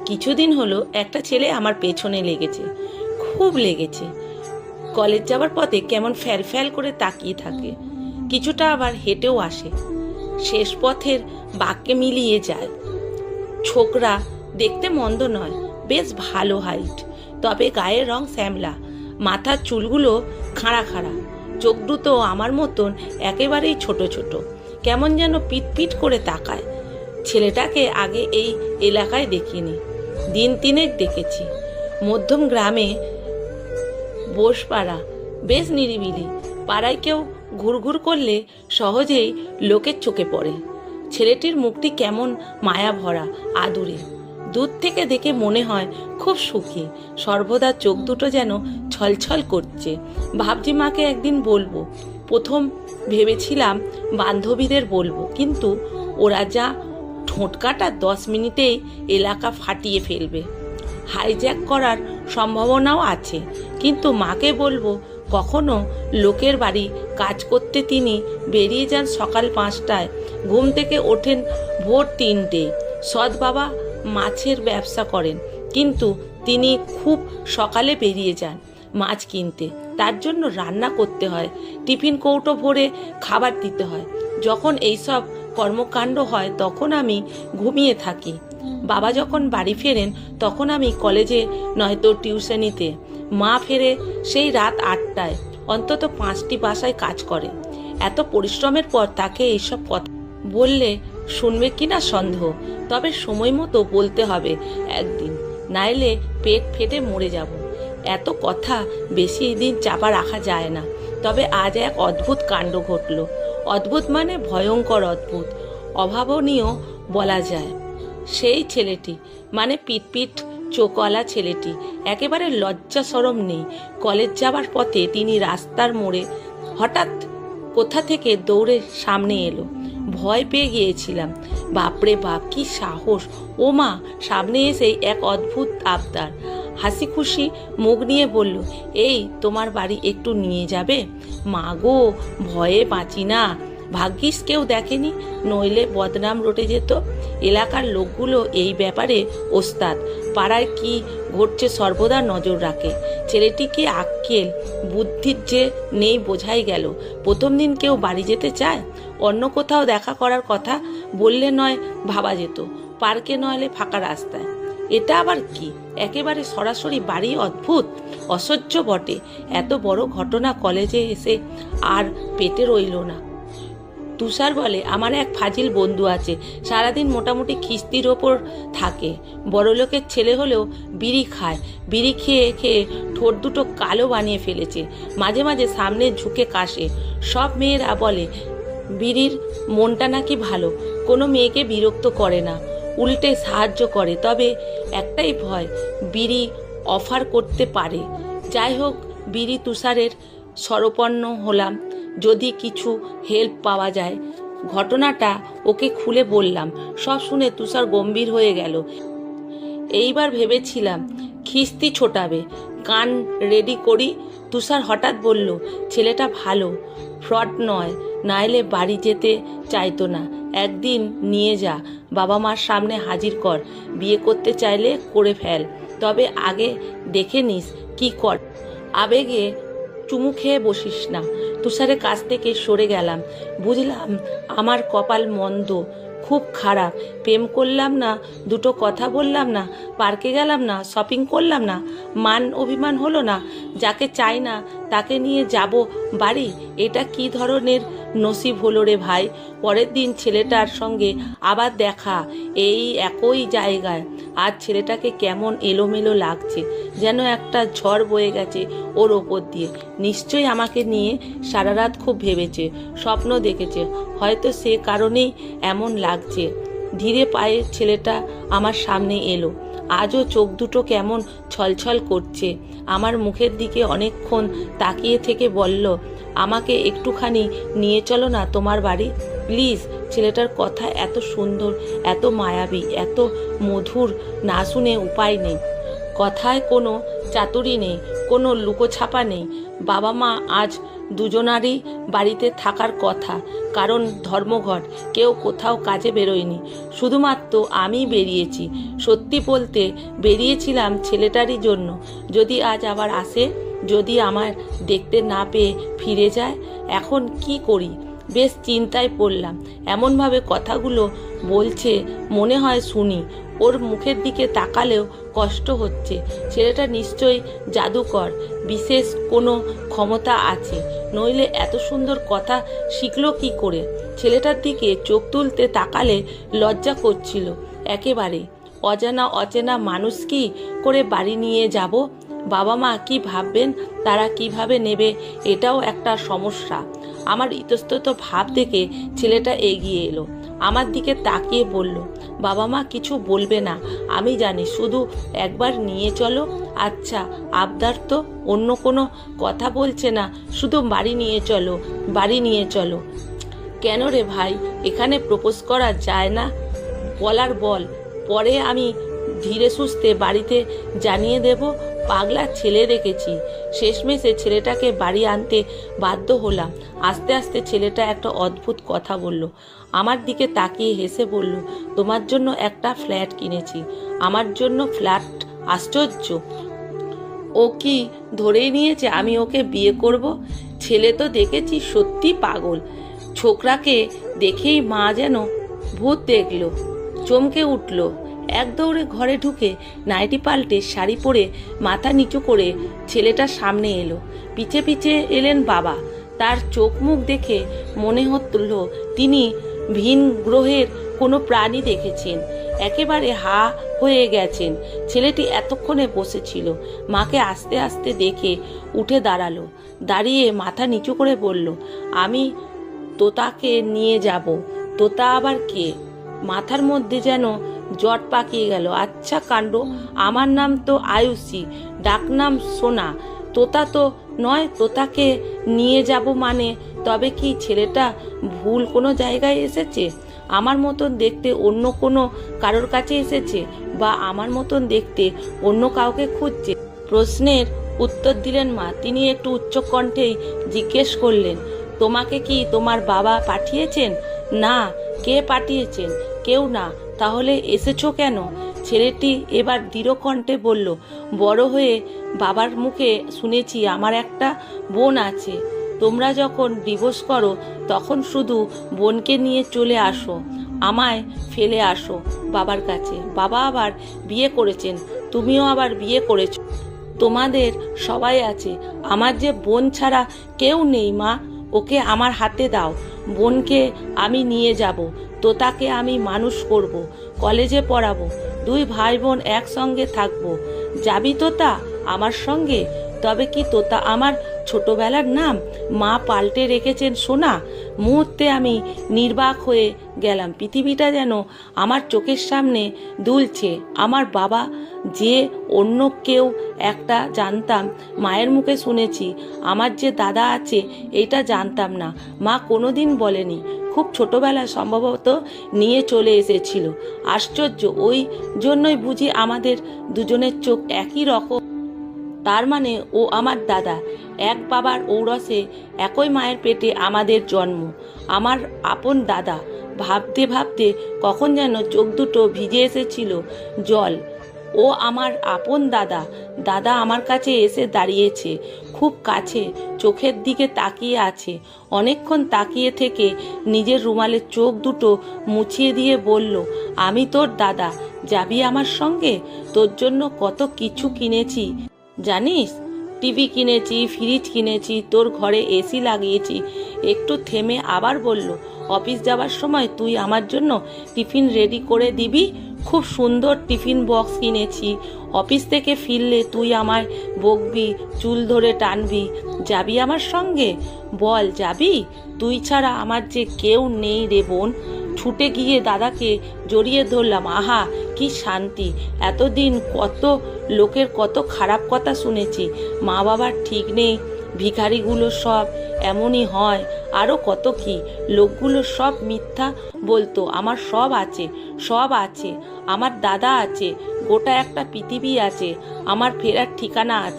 কিছুদিন হলো একটা ছেলে আমার পেছনে লেগেছে, খুব লেগেছে। কলেজ যাওয়ার পথে কেমন ফ্যাল ফ্যাল করে তাকিয়ে থাকে, কিছুটা আবার হেঁটেও আসে, শেষ পথের বাক্যে মিলিয়ে যায়। ছোকরা, দেখতে মন্দ নয়, বেশ ভালো হাইট, তবে গায়ের রং শ্যামলা, মাথার চুলগুলো খাড়া খাড়া, চোখ দুটো আমার মতন একেবারেই ছোট ছোট, কেমন যেন পিট পিট করে তাকায়। ছেলেটাকে আগে এই এলাকায় দেখিনি, দিন তিনেক দেখেছি। মধ্যম গ্রামে বোসপাড়া, বেশ নিরিবিলি, পাড়ায় কেউ ঘুরঘুর করলে সহজেই লোকের চোখে পড়ে। ছেলেটির মুখটি কেমন মায়া ভরা, আদুরে, দূর থেকে দেখে মনে হয় খুব সুখী, সর্বদা চোখ দুটো যেন ছলছল করছে। ভাবছি মাকে একদিন বলবো, প্রথম ভেবেছিলাম বান্ধবীদের বলবো, কিন্তু ওরা যা ঠোঁটকাটা 10 মিনিটেই এলাকা ফাটিয়ে ফেলবে, হাইজ্যাক করার সম্ভাবনাও আছে। কিন্তু মাকে বলবো, কখনো লোকের বাড়ি কাজ করতে তিনি বেরিয়ে যান সকাল 5টায়, ঘুম থেকে ওঠেন ভোর 3টে। সৎ বাবা মাছের ব্যবসা করেন, কিন্তু তিনি খুব সকালে বেরিয়ে যান মাছ কিনতে, তার জন্য রান্না করতে হয়, টিফিন কৌটো ভরে খাবার দিতে হয়। যখন এইসব কর্মকাণ্ড হয় তখন আমি ঘুমিয়ে থাকি। বাবা যখন বাড়ি ফেরেন তখন আমি কলেজে নয়তো টিউশনিতে। মা ফেরে সেই রাত 8টায়, অন্তত 5টি বাসায় কাজ করে। এত পরিশ্রমের পর তাকে এইসব কথা বললে শুনবে কিনা সন্দেহ, তবে সময় মতো বলতে হবে একদিন, নাইলে পেট ফেটে মরে যাব। এত কথা বেশি দিন চাপা রাখা যায় না। তবে আজ এক অদ্ভুত কাণ্ড ঘটল। অদ্ভুত মানে ভয়ঙ্কর অদ্ভুত, অভাবনীয় বলা যায়। সেই ছেলেটি, মানে পিটপিট চোখওয়ালা ছেলেটি, একেবারে লজ্জা শরম নেই। কলেজ যাবার পথে তিনি রাস্তার মোড়ে হঠাৎ কোথা থেকে দৌড়ে সামনে এলো। ভয় পেয়ে গিয়েছিলাম। বাপরে বাপ, কি সাহস! ও মা! সামনে এসেই এক অদ্ভুত আবদার, হাসি খুশি মুখ নিয়ে বলল, এই তোমার বাড়ি একটু নিয়ে যাবে? মা গো, ভয়ে বাঁচি না। ভাগ্যিস কেউ দেখেনি, নইলে বদনাম রটে যেত। এলাকার লোকগুলো এই ব্যাপারে ওস্তাদ, পাড়ায় কি ঘটছে সর্বদা নজর রাখে। ছেলেটি কি আক্কেল বুদ্ধির যে নেই বোঝাই গেল। প্রথম দিন কেউ বাড়ি যেতে চায়? অন্য কোথাও দেখা করার কথা বললে নয় ভাবা যেত, পার্কে নইলে ফাঁকা রাস্তায়। এটা আবার কি? একেবারে সরাসরি বাড়ি। অদ্ভুত, অসহ্য বটে। এত বড় ঘটনা কলেজে এসে আর পেটে রইল না। তুষার বলে, আমার এক ফাজিল বন্ধু আছে, সারাদিন মোটামুটি খিস্তির ওপর থাকে। বড়লোকের ছেলে হলেও বিড়ি খায়, বিড়ি খেয়ে খেয়ে ঠোঁট দুটো কালো বানিয়ে ফেলেছে। মাঝে মাঝে সামনে ঝুঁকে কাশে। সব মেয়েরা বলে বিড়ির মনটা নাকি ভালো, কোনো মেয়েকে বিরক্ত করে না, উল্টে সাহায্য করে। তবে একটাই ভয়, বিড়ি অফার করতে পারে। যাই হোক, বিড়ি তুষারের শরণাপন্ন হলাম, যদি কিছু হেল্প পাওয়া যায়। ঘটনাটা ওকে খুলে বললাম। সব শুনে তুষার গম্ভীর হয়ে গেল। এইবার ভেবেছিলাম খিস্তি ছোটাবে, কান রেডি করি। তুষার হঠাৎ বলল, ছেলেটা ভালো, ফ্রড নয়, নাইলে বাড়ি যেতে চাইতো না। একদিন নিয়ে যা, বাবা মার সামনে হাজির কর, বিয়ে করতে চাইলে করে ফেল, তবে আগে দেখে নিস কি কর। আবেগে চুমু খেয়ে বসিস না। তুষারের কাছ থেকে সরে গেলাম। বুঝলাম আমার কপাল মন্দ, খুব খারাপ। প্রেম করলাম না, দুটো কথা বললাম না, পার্কে গেলাম না, শপিং করলাম না, মান অভিমান হলো না, যাকে চাই না তাকে নিয়ে যাব বাড়ি। এটা কি ধরনের নসিব হলো রে ভাই! পরের দিন ছেলেটার সঙ্গে আবার দেখা, এই একই জায়গায়। আজ ছেলেটাকে কেমন এলোমেলো লাগছে, যেন একটা ঝড় বয়ে গেছে ওর ওপর দিয়ে। নিশ্চয়ই আমাকে নিয়ে সারা রাত খুব ভেবেছে, স্বপ্ন দেখেছে, হয়তো সে কারণেই এমন লাগছে। ধীরে পায়ে ছেলেটা আমার সামনে এলো। আজও চোখ দুটো কেমন ছলছল করছে। আমার মুখের দিকে অনেকক্ষণ তাকিয়ে থেকে বলল, আমাকে একটুখানি নিয়ে চলো না তোমার বাড়ি, প্লিজ। ছেলেটার কথা এত সুন্দর, এত মায়াবী, এত মধুর, না শুনে উপায় নেই। কথায় কোনো চাতুরি নেই, কোনো লুকোছাপা নেই। বাবা মা আজ দুজনারই বাড়িতে থাকার কথা, কারণ ধর্মঘট, কেউ কোথাও কাজে বেরোয়নি, শুধুমাত্র আমি বেরিয়েছি। সত্যি বলতে বেরিয়েছিলাম ছেলেটারই জন্য। যদি আজ আবার আসে, যদি আমার দেখতে না পেয়ে ফিরে যায়, এখন কি করি? বেশ চিন্তায় পড়লাম। এমনভাবে কথাগুলো বলছে, মনে হয় শুনি। ওর মুখের দিকে তাকালেও কষ্ট হচ্ছে। ছেলেটা নিশ্চয়ই জাদুকর, বিশেষ কোনো ক্ষমতা আছে, নইলে এত সুন্দর কথা শিখলো কি করে? ছেলেটার দিকে চোখ তুলতে তাকালে লজ্জা করছিল একেবারে। অচেনা মানুষ কি করে বাড়ি নিয়ে যাব? বাবা মা কি ভাববেন, তারা কিভাবে নেবে, এটাও একটা সমস্যা। আমার ইতস্তত ভাব দেখে ছেলেটা এগিয়ে এলো, আমার দিকে তাকিয়ে বলল, বাবা মা কিছু বলবে না, আমি জানি, শুধু একবার নিয়ে চলো। আচ্ছা, আবদার তো, অন্য কোনো কথা বলছে না, শুধু বাড়ি নিয়ে চলো, বাড়ি নিয়ে চলো। কেন রে ভাই, এখানে প্রপোজ করা যায় না? বলার বল, পরে আমি ধীরে সুস্থে বাড়িতে জানিয়ে দেব। পাগলা ছেলে রেখেছি। শেষমেশে ছেলেটাকে বাড়ি আনতে বাধ্য হলাম। আস্তে আস্তে ছেলেটা একটা অদ্ভুত কথা বলল। আমার দিকে তাকিয়ে হেসে বলল, তোমার জন্য একটা ফ্ল্যাট কিনেছি। আমার জন্য ফ্ল্যাট? আশ্চর্য! ও কি ধরেই নিয়েছে আমি ওকে বিয়ে করব? ছেলে তো দেখেছি সত্যি পাগল। ছোকরাকে দেখেই মা যেন ভূত দেখল, চমকে উঠল। এক দৌড়ে ঘরে ঢুকে নাইটি পাল্টে শাড়ি পরে মাথা নিচু করে ছেলেটার সামনে এলো। পিছে পিছে এলেন বাবা। তার চোখ মুখ দেখে মনে হলো তিনি ভিন গ্রহের কোনো প্রাণী দেখেছেন। একেবারে হা হয়ে গেছেন। ছেলেটি এতক্ষণে বসেছিল, মাকে আস্তে আস্তে দেখে উঠে দাঁড়ালো। দাঁড়িয়ে মাথা নিচু করে বলল, আমি তোতাকে নিয়ে যাব। তোতা আবার কে? মাথার মধ্যে যেন জট পাকিয়ে গেল। আচ্ছা কাণ্ড, আমার নাম তো আয়ুষী, ডাকনাম সোনা। তোতা তো নয়। তোতাকে নিয়ে যাব মানে? তবে কি ছেলেটা ভুল কোনো জায়গায় এসেছে? আমার মতন দেখতে অন্য কোনো কারোর কাছে এসেছে, বা আমার মতন দেখতে অন্য কাউকে খুঁজছে? প্রশ্নের উত্তর দিলেন মা। তিনি একটু উচ্চ কণ্ঠেই জিজ্ঞেস করলেন, তোমাকে কি তোমার বাবা পাঠিয়েছেন? না। কে পাঠিয়েছেন? কেউ না। তাহলে এসেছো কেন? ছেলেটি এবার দৃঢ় কণ্ঠে বলল, বড় হয়ে বাবার মুখে শুনেছি আমার একটা বোন আছে। তোমরা যখন ডিভোর্স করো তখন শুধু বোনকে নিয়ে চলে আসো, আমায় ফেলে আসো বাবার কাছে। বাবা আবার বিয়ে করেছেন, তুমিও আবার বিয়ে করেছো, তোমাদের সবাই আছে। আমার যে বোন ছাড়া কেউ নেই মা। ওকে আমার হাতে দাও। বোনকে আমি নিয়ে যাব। তোতাকে আমি মানুষ করব, কলেজে পড়াবো, দুই ভাই বোন একসঙ্গে থাকবো। যাবি তোতা আমার সঙ্গে? তবে কি তোতা আমার ছোটবেলার নাম? মা পাল্টে রেখেছেন সোনা। মুহূর্তে আমি নির্বাক হয়ে গেলাম। পৃথিবীটা যেন আমার চোখের সামনে দুলছে। আমার বাবা যে অন্য কেউ একটা জানতাম, মায়ের মুখে শুনেছি। আমার যে দাদা আছে এটা জানতাম না, মা কোনোদিন বলেনি। খুব ছোটবেলায় সম্ভবত নিয়ে চলে এসেছিল। আশ্চর্য, ওই জন্যই বুঝি আমাদের দুজনের চোখ একই রকম। তার মানে ও আমার দাদা, এক বাবার ঔরসে একই মায়ের পেটে আমাদের জন্ম। আমার আপন দাদা। ভাবতে ভাবতে কখন যেন চোখ দুটো ভিজে এসেছিল জল। ও আমার আপন দাদা। দাদা আমার কাছে এসে দাঁড়িয়েছে, খুব কাছে, চোখের দিকে তাকিয়ে আছে। অনেকক্ষণ তাকিয়ে থেকে নিজের রুমালের চোখ দুটো মুছিয়ে দিয়ে বলল, আমি তোর দাদা, যাবি আমার সঙ্গে? তোর জন্য কত কিছু কিনেছি জানিস? টিভি কিনেছি, ফ্রিজ কিনেছি, তোর ঘরে এসি লাগিয়েছি। একটু থেমে আবার বলল, অফিস যাবার সময় তুই আমার জন্য টিফিন রেডি করে দিবি। খুব সুন্দর টিফিন বক্স কিনেছি। অফিস থেকে ফিরলে তুই আমায় বকবি, চুল ধরে টানবি। যাবি আমার সঙ্গে? বল, যাবি? তুই ছাড়া আমার যে কেউ নেই রে বোন। ছুটে গিয়ে দাদাকে জড়িয়ে ধরলাম। আহা কি শান্তি! এতদিন কত লোকের কত খারাপ কথা শুনেছি। মা বাবার ঠিক নেই, ভিখারিগুলো সব এমনই হয়, আরও কত কি। লোকগুলো সব মিথ্যা বলতো। আমার সব আছে, সব আছে, আমার দাদা আছে, গোটা একটা পৃথিবী আছে, আমার ফেরার ঠিকানা আছে।